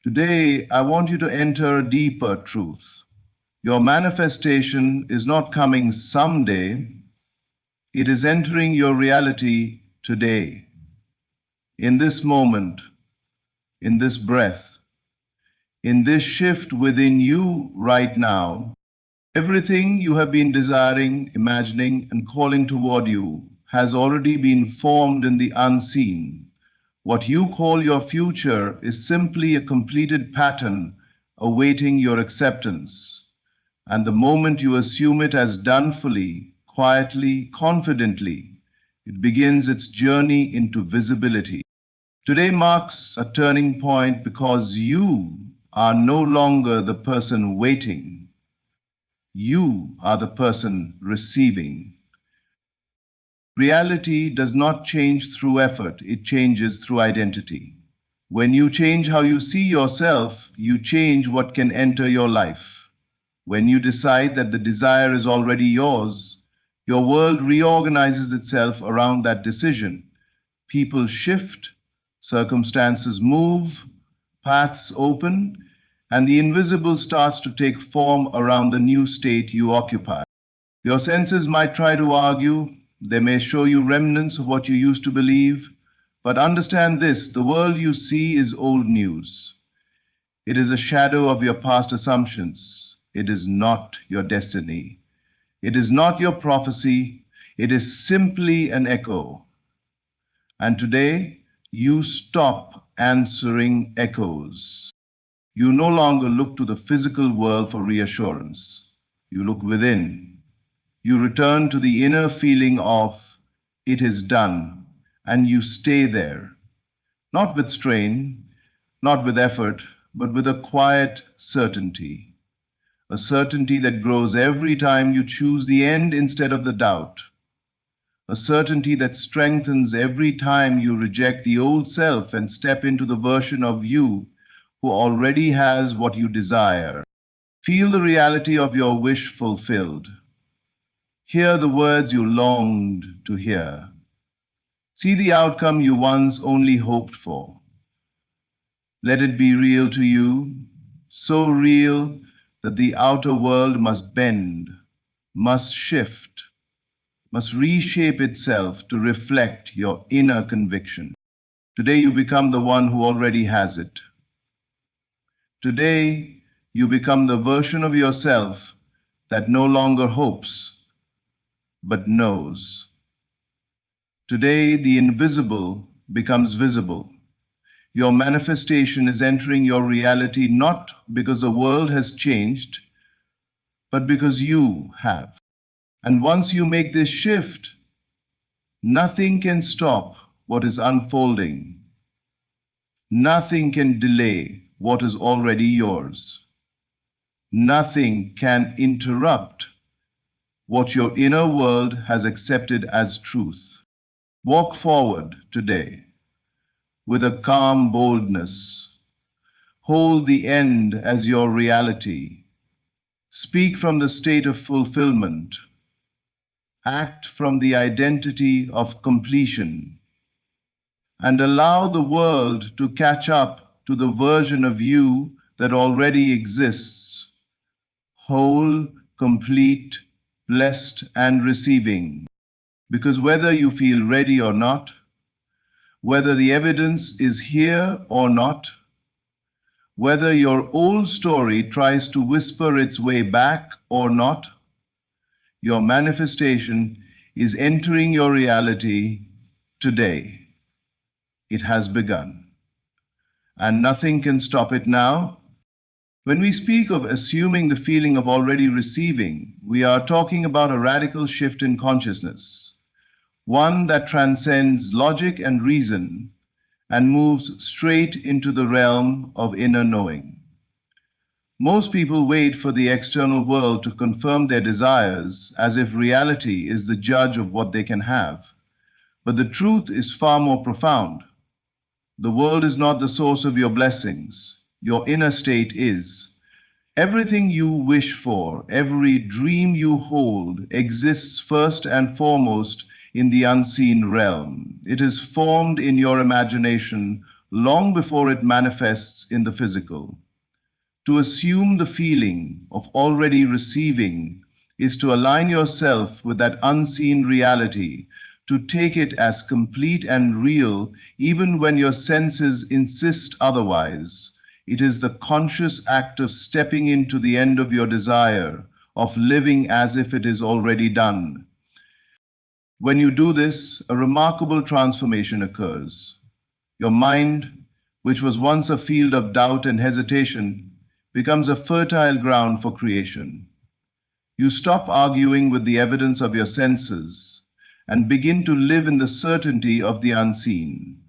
Today, I want you to enter a deeper truth. Your manifestation is not coming someday, it is entering your reality today, in this moment, in this breath, in this shift within you right now. Everything you have been desiring, imagining, and calling toward you has already been formed in the unseen. What you call your future is simply a completed pattern awaiting your acceptance. And the moment you assume it as done fully, quietly, confidently, it begins its journey into visibility. Today marks a turning point because you are no longer the person waiting. You are the person receiving. Reality does not change through effort, it changes through identity. When you change how you see yourself, you change what can enter your life. When you decide that the desire is already yours, your world reorganizes itself around that decision. People shift, circumstances move, paths open, and the invisible starts to take form around the new state you occupy. Your senses might try to argue, they may show you remnants of what you used to believe, but understand this: the world you see is old news. It is a shadow of your past assumptions. It is not your destiny. It is not your prophecy. It is simply an echo. And today, you stop answering echoes. You no longer look to the physical world for reassurance. You look within. You return to the inner feeling of, it is done, and you stay there, not with strain, not with effort, but with a quiet certainty. A certainty that grows every time you choose the end instead of the doubt. A certainty that strengthens every time you reject the old self and step into the version of you who already has what you desire. Feel the reality of your wish fulfilled. Hear the words you longed to hear. See the outcome you once only hoped for. Let it be real to you, so real that the outer world must bend, must shift, must reshape itself to reflect your inner conviction. Today you become the one who already has it. Today you become the version of yourself that no longer hopes, but knows. Today the invisible becomes visible. Your manifestation is entering your reality not because the world has changed, but because you have. And once you make this shift, nothing can stop what is unfolding. Nothing can delay what is already yours. Nothing can interrupt what your inner world has accepted as truth. Walk forward today with a calm boldness. Hold the end as your reality. Speak from the state of fulfillment. Act from the identity of completion. And allow the world to catch up to the version of you that already exists. Whole, complete, blessed, and receiving. Because whether you feel ready or not, whether the evidence is here or not, whether your old story tries to whisper its way back or not, your manifestation is entering your reality today. It has begun, and nothing can stop it now. When we speak of assuming the feeling of already receiving, we are talking about a radical shift in consciousness, one that transcends logic and reason and moves straight into the realm of inner knowing. Most people wait for the external world to confirm their desires as if reality is the judge of what they can have. But the truth is far more profound. The world is not the source of your blessings. Your inner state is. Everything you wish for, every dream you hold, exists first and foremost in the unseen realm. It is formed in your imagination long before it manifests in the physical. To assume the feeling of already receiving is to align yourself with that unseen reality, to take it as complete and real even when your senses insist otherwise. It is the conscious act of stepping into the end of your desire, of living as if it is already done. When you do this, a remarkable transformation occurs. Your mind, which was once a field of doubt and hesitation, becomes a fertile ground for creation. You stop arguing with the evidence of your senses and begin to live in the certainty of the unseen.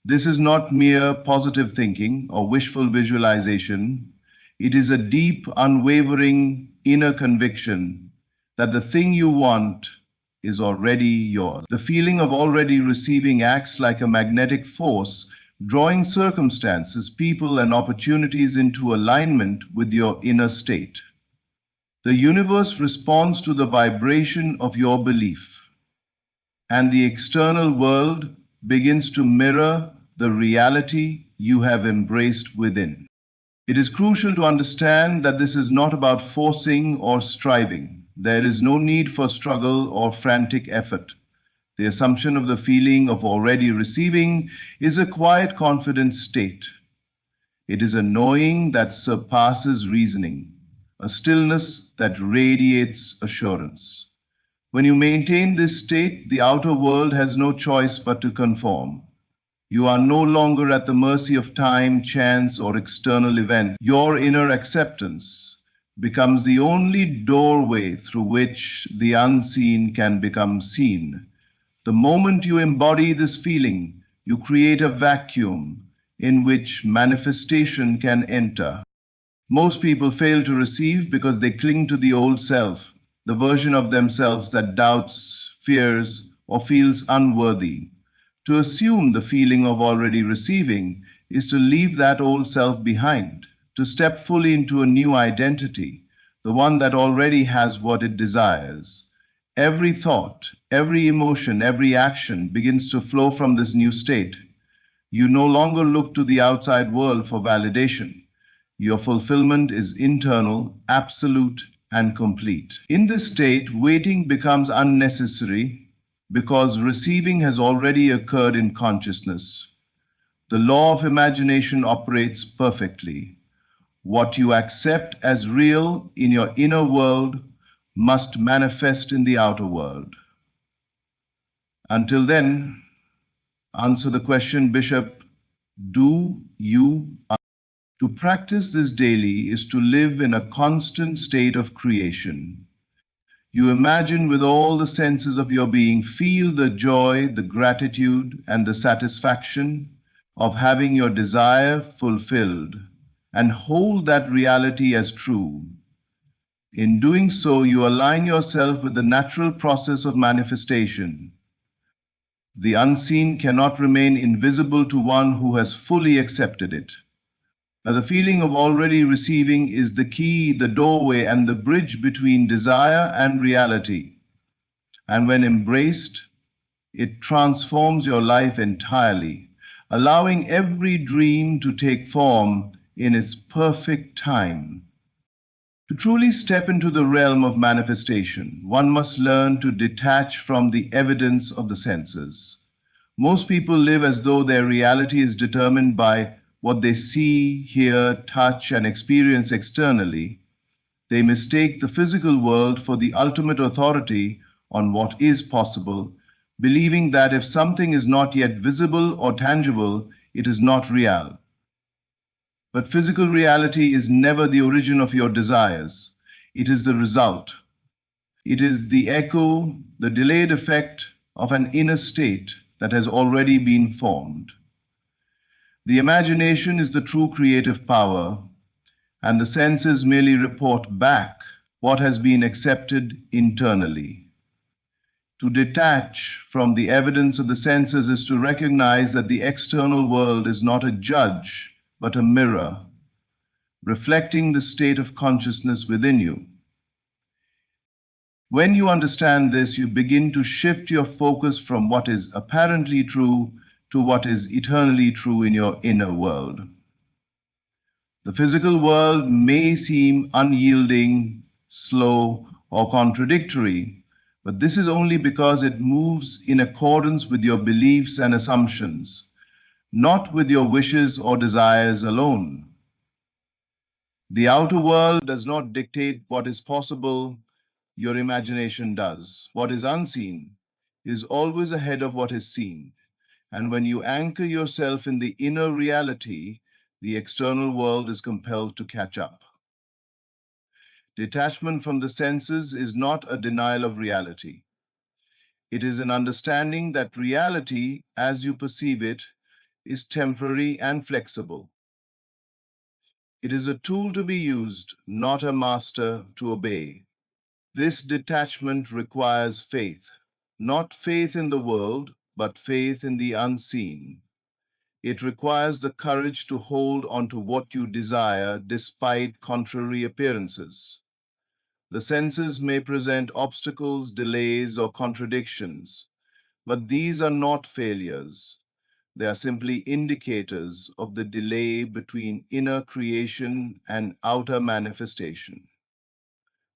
This is not mere positive thinking or wishful visualization. It is a deep, unwavering inner conviction that the thing you want is already yours. The feeling of already receiving acts like a magnetic force, drawing circumstances, people, and opportunities into alignment with your inner state. The universe responds to the vibration of your belief, and the external world begins to mirror the reality you have embraced within. It is crucial to understand that this is not about forcing or striving. There is no need for struggle or frantic effort. The assumption of the feeling of already receiving is a quiet, confident state. It is a knowing that surpasses reasoning, a stillness that radiates assurance. When you maintain this state, the outer world has no choice but to conform. You are no longer at the mercy of time, chance, or external events. Your inner acceptance becomes the only doorway through which the unseen can become seen. The moment you embody this feeling, you create a vacuum in which manifestation can enter. Most people fail to receive because they cling to the old self, the version of themselves that doubts, fears, or feels unworthy. To assume the feeling of already receiving is to leave that old self behind, to step fully into a new identity, the one that already has what it desires. Every thought, every emotion, every action begins to flow from this new state. You no longer look to the outside world for validation. Your fulfillment is internal, absolute, and complete. In this state, waiting becomes unnecessary because receiving has already occurred in consciousness. The law of imagination operates perfectly. What you accept as real in your inner world must manifest in the outer world. Until then, answer the question, Bishop, do you? To practice this daily is to live in a constant state of creation. You imagine with all the senses of your being, feel the joy, the gratitude, and the satisfaction of having your desire fulfilled, and hold that reality as true. In doing so, you align yourself with the natural process of manifestation. The unseen cannot remain invisible to one who has fully accepted it. Now, the feeling of already receiving is the key, the doorway, and the bridge between desire and reality. And when embraced, it transforms your life entirely, allowing every dream to take form in its perfect time. To truly step into the realm of manifestation, one must learn to detach from the evidence of the senses. Most people live as though their reality is determined by what they see, hear, touch, and experience externally. They mistake the physical world for the ultimate authority on what is possible, believing that if something is not yet visible or tangible, it is not real. But physical reality is never the origin of your desires. It is the result. It is the echo, the delayed effect of an inner state that has already been formed. The imagination is the true creative power, and the senses merely report back what has been accepted internally. To detach from the evidence of the senses is to recognize that the external world is not a judge, but a mirror, reflecting the state of consciousness within you. When you understand this, you begin to shift your focus from what is apparently true to what is eternally true in your inner world. The physical world may seem unyielding, slow, or contradictory, but this is only because it moves in accordance with your beliefs and assumptions, not with your wishes or desires alone. The outer world does not dictate what is possible, your imagination does. What is unseen is always ahead of what is seen. And when you anchor yourself in the inner reality, the external world is compelled to catch up. Detachment from the senses is not a denial of reality. It is an understanding that reality, as you perceive it, is temporary and flexible. It is a tool to be used, not a master to obey. This detachment requires faith, not faith in the world, but faith in the unseen. It requires the courage to hold on to what you desire despite contrary appearances. The senses may present obstacles, delays, or contradictions, but these are not failures. They are simply indicators of the delay between inner creation and outer manifestation.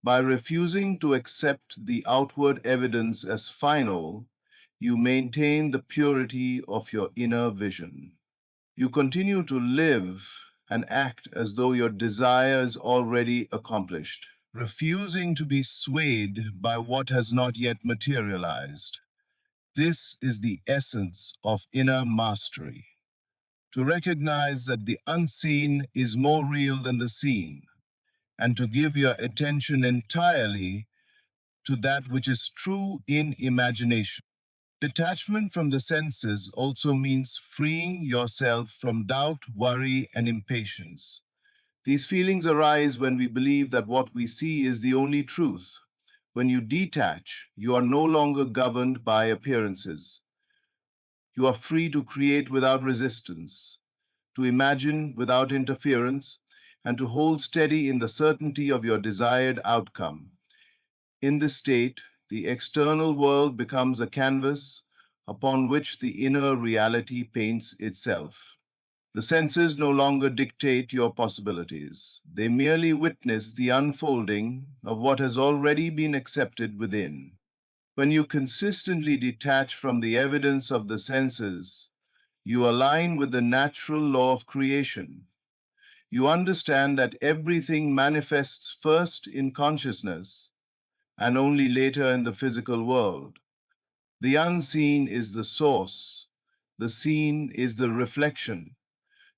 By refusing to accept the outward evidence as final, you maintain the purity of your inner vision. You continue to live and act as though your desire is already accomplished, refusing to be swayed by what has not yet materialized. This is the essence of inner mastery. To recognize that the unseen is more real than the seen, and to give your attention entirely to that which is true in imagination. Detachment from the senses also means freeing yourself from doubt, worry, and impatience. These feelings arise when we believe that what we see is the only truth. When you detach, you are no longer governed by appearances. You are free to create without resistance, to imagine without interference, and to hold steady in the certainty of your desired outcome. In this state, the external world becomes a canvas upon which the inner reality paints itself. The senses no longer dictate your possibilities. They merely witness the unfolding of what has already been accepted within. When you consistently detach from the evidence of the senses, you align with the natural law of creation. You understand that everything manifests first in consciousness and only later in the physical world. The unseen is the source. The seen is the reflection.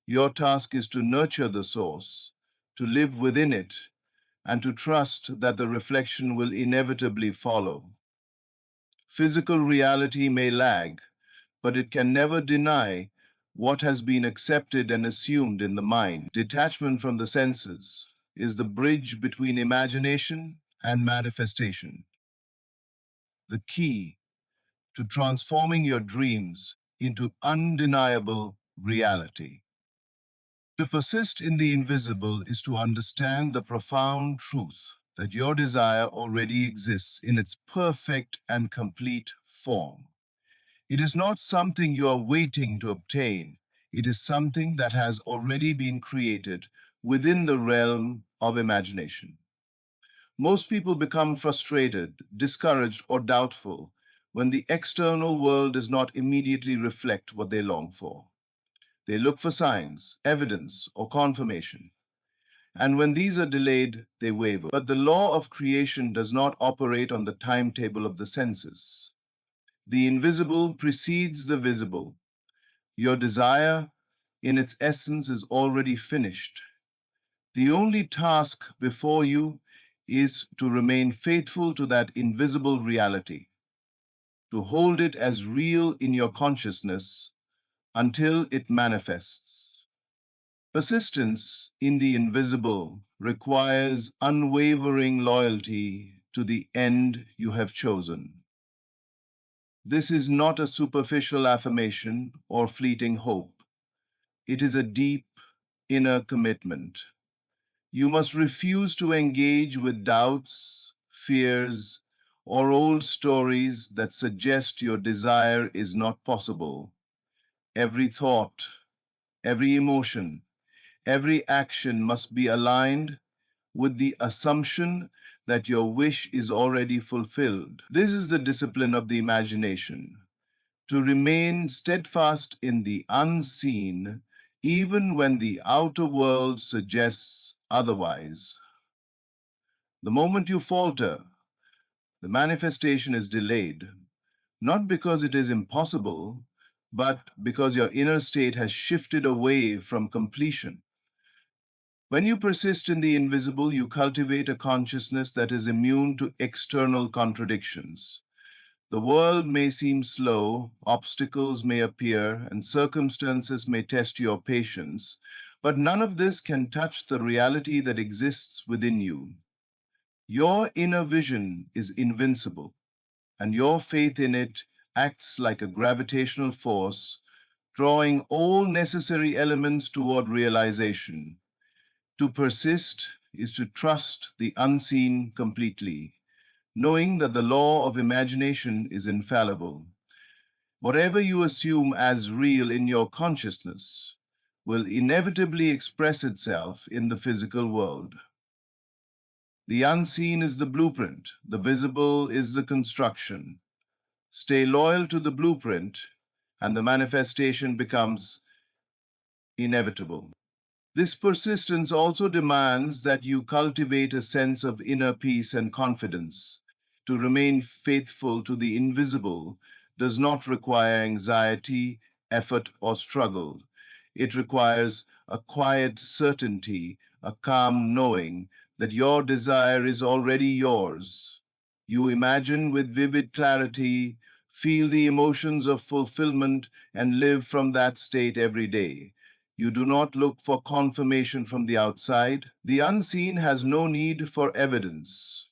Your task is to nurture the source, to live within it, and to trust that the reflection will inevitably follow. Physical reality may lag, but it can never deny what has been accepted and assumed in the mind. Detachment from the senses is the bridge between imagination and manifestation, the key to transforming your dreams into undeniable reality. To persist in the invisible is to understand the profound truth that your desire already exists in its perfect and complete form. It is not something you are waiting to obtain. It is something that has already been created within the realm of imagination. Most people become frustrated, discouraged, or doubtful when the external world does not immediately reflect what they long for. They look for signs, evidence, or confirmation. And when these are delayed, they waver. But the law of creation does not operate on the timetable of the senses. The invisible precedes the visible. Your desire, in its essence, is already finished. The only task before you is to remain faithful to that invisible reality, to hold it as real in your consciousness until it manifests. Persistence in the invisible requires unwavering loyalty to the end you have chosen. This is not a superficial affirmation or fleeting hope. It is a deep inner commitment. You must refuse to engage with doubts, fears, or old stories that suggest your desire is not possible. Every thought, every emotion, every action must be aligned with the assumption that your wish is already fulfilled. This is the discipline of the imagination, to remain steadfast in the unseen, even when the outer world suggests otherwise. The moment you falter, the manifestation is delayed, not because it is impossible, but because your inner state has shifted away from completion. When you persist in the invisible, you cultivate a consciousness that is immune to external contradictions. The world may seem slow, obstacles may appear, and circumstances may test your patience, but none of this can touch the reality that exists within you. Your inner vision is invincible, and your faith in it acts like a gravitational force, drawing all necessary elements toward realization. To persist is to trust the unseen completely, knowing that the law of imagination is infallible. Whatever you assume as real in your consciousness will inevitably express itself in the physical world. The unseen is the blueprint, the visible is the construction. Stay loyal to the blueprint, and the manifestation becomes inevitable. This persistence also demands that you cultivate a sense of inner peace and confidence. To remain faithful to the invisible does not require anxiety, effort, or struggle. It requires a quiet certainty, a calm knowing that your desire is already yours. You imagine with vivid clarity, feel the emotions of fulfillment, and live from that state every day. You do not look for confirmation from the outside. The unseen has no need for evidence.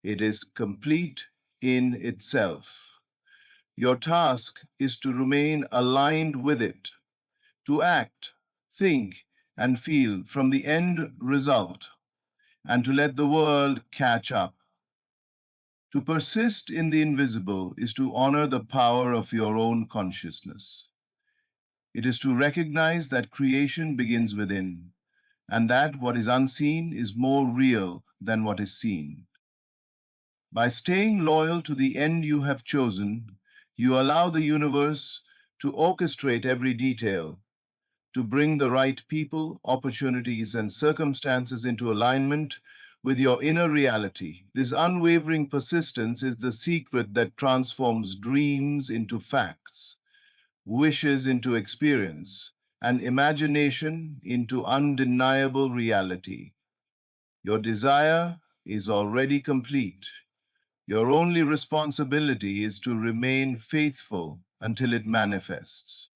It is complete in itself. Your task is to remain aligned with it, to act, think, and feel from the end result, and to let the world catch up. To persist in the invisible is to honor the power of your own consciousness. It is to recognize that creation begins within, and that what is unseen is more real than what is seen. By staying loyal to the end you have chosen, you allow the universe to orchestrate every detail, to bring the right people, opportunities, and circumstances into alignment with your inner reality. This unwavering persistence is the secret that transforms dreams into facts, wishes into experience, and imagination into undeniable reality. Your desire is already complete. Your only responsibility is to remain faithful until it manifests.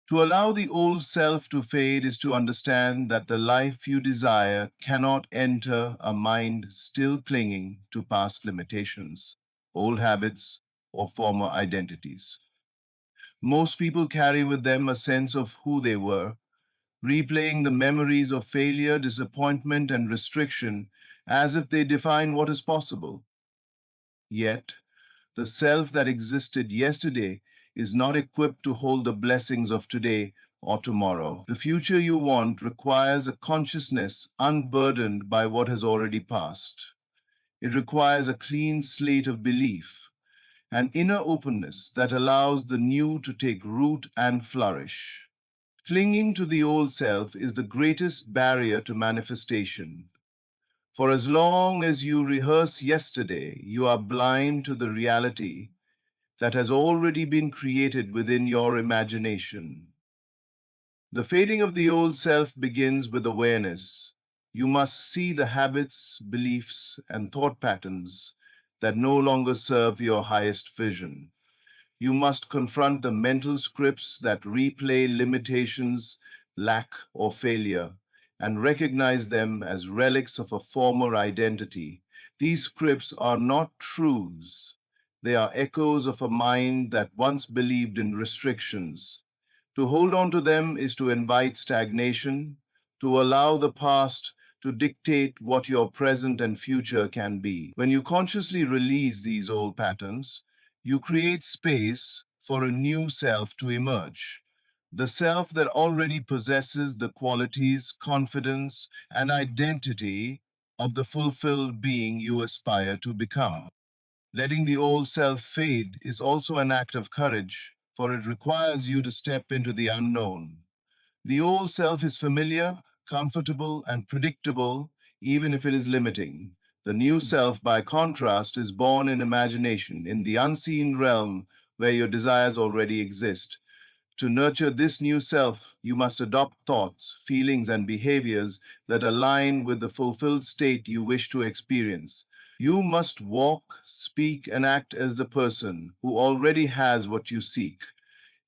To allow the old self to fade is to understand that the life you desire cannot enter a mind still clinging to past limitations, old habits, or former identities. Most people carry with them a sense of who they were, replaying the memories of failure, disappointment, and restriction as if they define what is possible. Yet, the self that existed yesterday is not equipped to hold the blessings of today or tomorrow. The future you want requires a consciousness unburdened by what has already passed. It requires a clean slate of belief, an inner openness that allows the new to take root and flourish. Clinging to the old self is the greatest barrier to manifestation. For as long as you rehearse yesterday, you are blind to the reality that has already been created within your imagination. The fading of the old self begins with awareness. You must see the habits, beliefs, and thought patterns that no longer serve your highest vision. You must confront the mental scripts that replay limitations, lack, or failure, and recognize them as relics of a former identity. These scripts are not truths. They are echoes of a mind that once believed in restrictions. To hold on to them is to invite stagnation, to allow the past to dictate what your present and future can be. When you consciously release these old patterns, you create space for a new self to emerge. The self that already possesses the qualities, confidence, and identity of the fulfilled being you aspire to become. Letting the old self fade is also an act of courage, for it requires you to step into the unknown. The old self is familiar, comfortable, and predictable, even if it is limiting. The new self, by contrast, is born in imagination, in the unseen realm where your desires already exist. To nurture this new self, you must adopt thoughts, feelings, and behaviors that align with the fulfilled state you wish to experience. You must walk, speak, and act as the person who already has what you seek.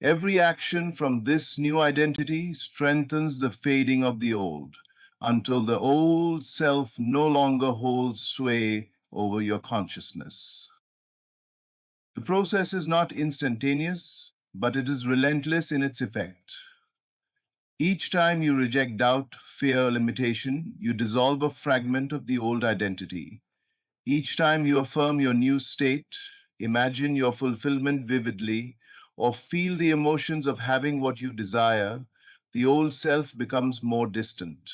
Every action from this new identity strengthens the fading of the old, until the old self no longer holds sway over your consciousness. The process is not instantaneous, but it is relentless in its effect. Each time you reject doubt, fear, limitation, you dissolve a fragment of the old identity. Each time you affirm your new state, imagine your fulfillment vividly, or feel the emotions of having what you desire, the old self becomes more distant.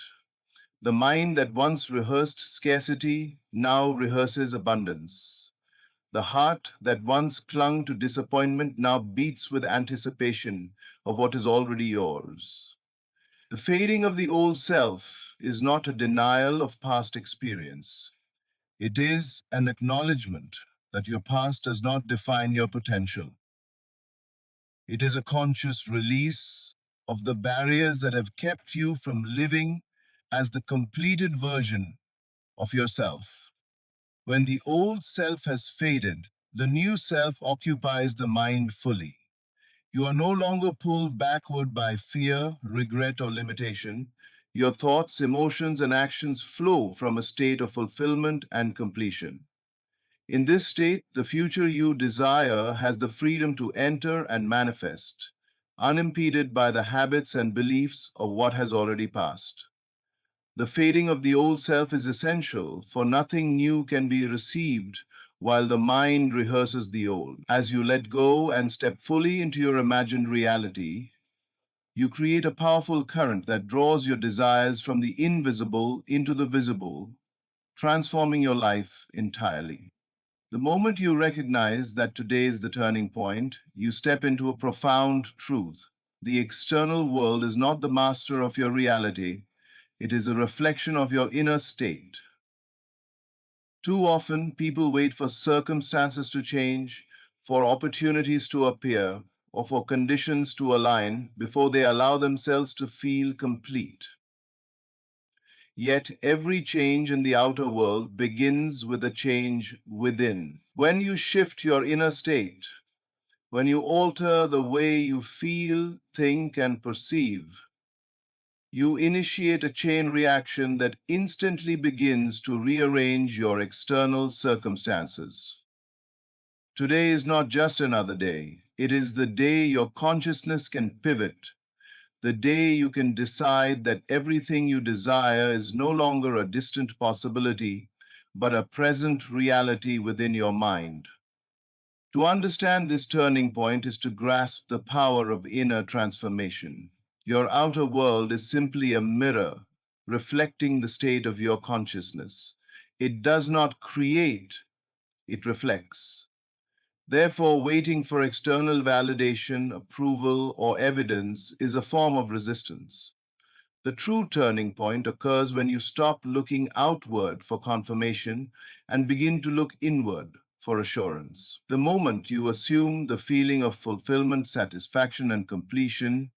The mind that once rehearsed scarcity now rehearses abundance. The heart that once clung to disappointment now beats with anticipation of what is already yours. The fading of the old self is not a denial of past experience. It is an acknowledgement that your past does not define your potential. It is a conscious release of the barriers that have kept you from living as the completed version of yourself. When the old self has faded, the new self occupies the mind fully. You are no longer pulled backward by fear, regret, or limitation. Your thoughts, emotions, and actions flow from a state of fulfillment and completion. In this state, the future you desire has the freedom to enter and manifest, unimpeded by the habits and beliefs of what has already passed. The fading of the old self is essential, for nothing new can be received while the mind rehearses the old. As you let go and step fully into your imagined reality, you create a powerful current that draws your desires from the invisible into the visible, transforming your life entirely. The moment you recognize that today is the turning point, you step into a profound truth. The external world is not the master of your reality, it is a reflection of your inner state. Too often, people wait for circumstances to change, for opportunities to appear, or for conditions to align before they allow themselves to feel complete. Yet every change in the outer world begins with a change within. When you shift your inner state, when you alter the way you feel, think, and perceive, you initiate a chain reaction that instantly begins to rearrange your external circumstances. Today is not just another day. It is the day your consciousness can pivot, the day you can decide that everything you desire is no longer a distant possibility, but a present reality within your mind. To understand this turning point is to grasp the power of inner transformation. Your outer world is simply a mirror reflecting the state of your consciousness. It does not create, it reflects. Therefore, waiting for external validation, approval, or evidence is a form of resistance. The true turning point occurs when you stop looking outward for confirmation and begin to look inward for assurance. The moment you assume the feeling of fulfillment, satisfaction, and completion,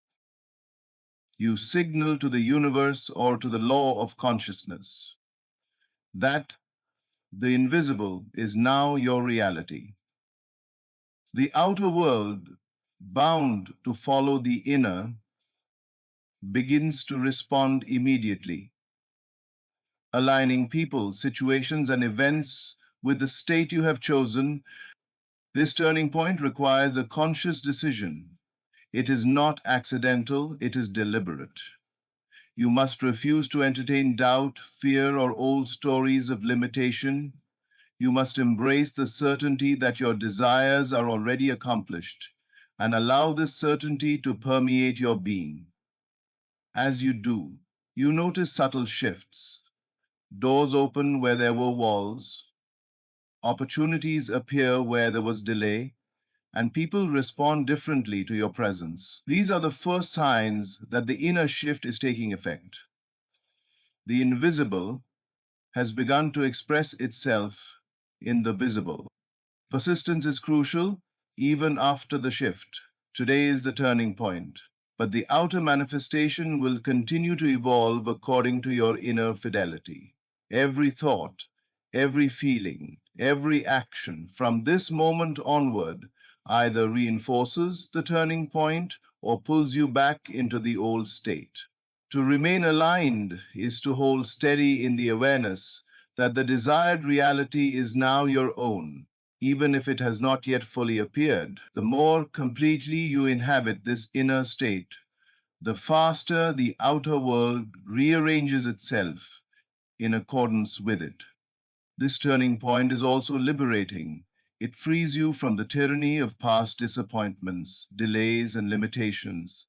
you signal to the universe or to the law of consciousness that the invisible is now your reality. The outer world, bound to follow the inner, begins to respond immediately, aligning people, situations, and events with the state you have chosen. This turning point requires a conscious decision. It is not accidental, it is deliberate. You must refuse to entertain doubt, fear, or old stories of limitation. You must embrace the certainty that your desires are already accomplished and allow this certainty to permeate your being. As you do, you notice subtle shifts. Doors open where there were walls, opportunities appear where there was delay, and people respond differently to your presence. These are the first signs that the inner shift is taking effect. The invisible has begun to express itself in the visible. Persistence is crucial even after the shift. Today is the turning point, but the outer manifestation will continue to evolve according to your inner fidelity. Every thought, every feeling, every action from this moment onward either reinforces the turning point or pulls you back into the old state. To remain aligned is to hold steady in the awareness that the desired reality is now your own, even if it has not yet fully appeared. The more completely you inhabit this inner state, the faster the outer world rearranges itself in accordance with it. This turning point is also liberating. It frees you from the tyranny of past disappointments, delays, and limitations.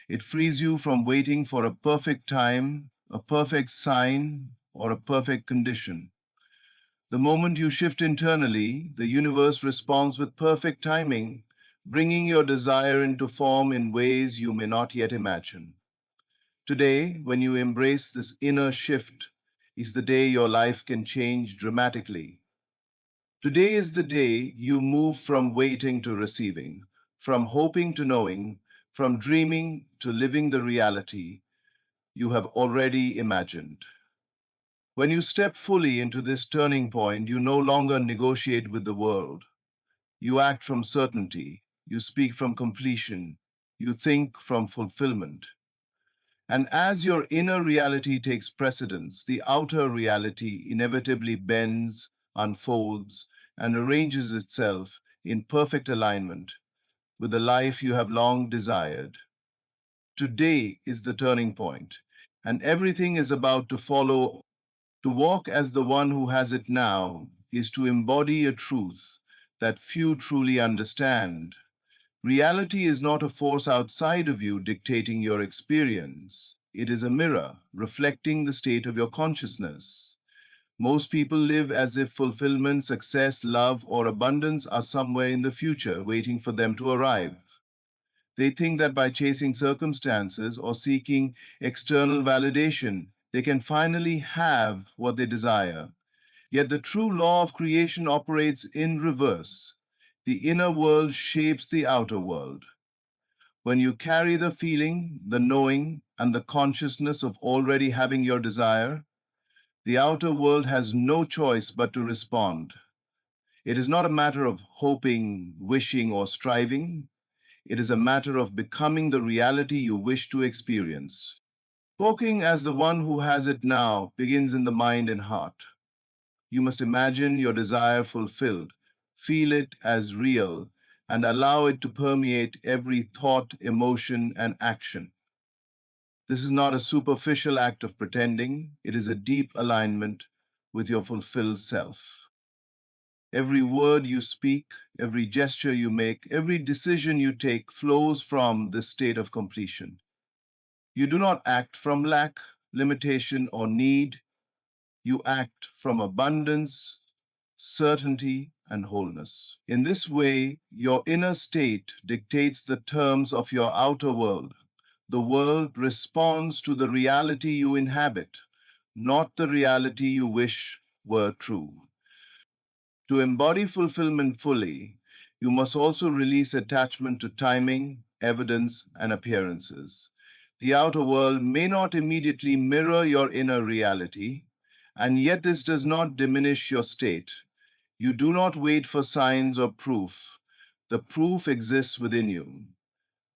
It frees you from waiting for a perfect time, a perfect sign, or a perfect condition. The moment you shift internally, the universe responds with perfect timing, bringing your desire into form in ways you may not yet imagine. Today, when you embrace this inner shift, is the day your life can change dramatically. Today is the day you move from waiting to receiving, from hoping to knowing, from dreaming to living the reality you have already imagined. When you step fully into this turning point, you no longer negotiate with the world. You act from certainty, you speak from completion, you think from fulfillment. And as your inner reality takes precedence, the outer reality inevitably bends, unfolds, and arranges itself in perfect alignment with the life you have long desired. Today is the turning point, and everything is about to follow. To walk as the one who has it now is to embody a truth that few truly understand. Reality is not a force outside of you dictating your experience. It is a mirror reflecting the state of your consciousness. Most people live as if fulfillment, success, love, or abundance are somewhere in the future waiting for them to arrive. They think that by chasing circumstances or seeking external validation, they can finally have what they desire. Yet the true law of creation operates in reverse. The inner world shapes the outer world. When you carry the feeling, the knowing, and the consciousness of already having your desire, the outer world has no choice but to respond. It is not a matter of hoping, wishing, or striving. It is a matter of becoming the reality you wish to experience. Walking as the one who has it now begins in the mind and heart. You must imagine your desire fulfilled, feel it as real, and allow it to permeate every thought, emotion, and action. This is not a superficial act of pretending, it is a deep alignment with your fulfilled self. Every word you speak, every gesture you make, every decision you take flows from this state of completion. You do not act from lack, limitation, or need. You act from abundance, certainty, and wholeness. In this way, your inner state dictates the terms of your outer world. The world responds to the reality you inhabit, not the reality you wish were true. To embody fulfillment fully, you must also release attachment to timing, evidence, and appearances. The outer world may not immediately mirror your inner reality, and yet this does not diminish your state. You do not wait for signs or proof. The proof exists within you.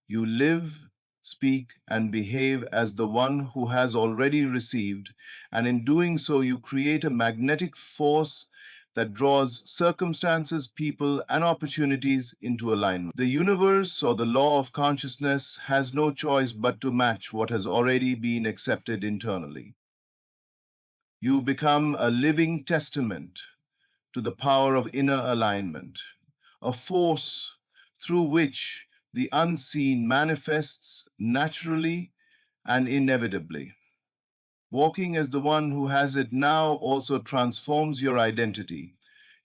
You live, speak, and behave as the one who has already received, and in doing so, you create a magnetic force that draws circumstances, people, and opportunities into alignment. The universe or the law of consciousness has no choice but to match what has already been accepted internally. You become a living testament to the power of inner alignment, a force through which The unseen manifests naturally and inevitably. Walking as the one who has it now also transforms your identity.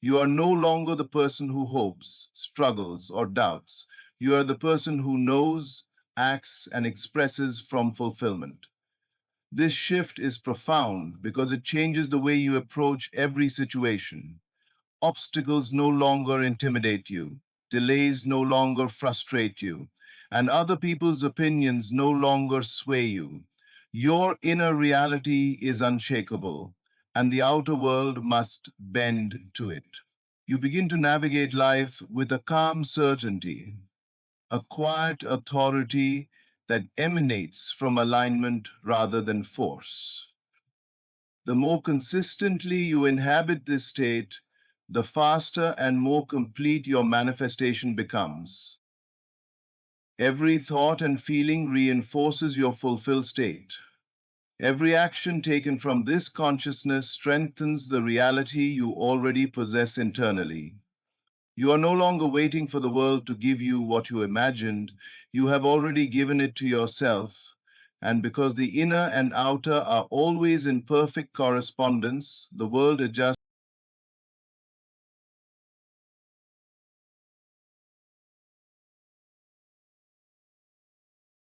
You are no longer the person who hopes, struggles, or doubts. You are the person who knows, acts, and expresses from fulfillment. This shift is profound because it changes the way you approach every situation. Obstacles no longer intimidate you, delays no longer frustrate you, and other people's opinions no longer sway you. Your inner reality is unshakable, and the outer world must bend to it. You begin to navigate life with a calm certainty, a quiet authority that emanates from alignment rather than force. The more consistently you inhabit this state, the faster and more complete your manifestation becomes. Every thought and feeling reinforces your fulfilled state. Every action taken from this consciousness strengthens the reality you already possess internally. You are no longer waiting for the world to give you what you imagined. You have already given it to yourself. And because the inner and outer are always in perfect correspondence, the world adjusts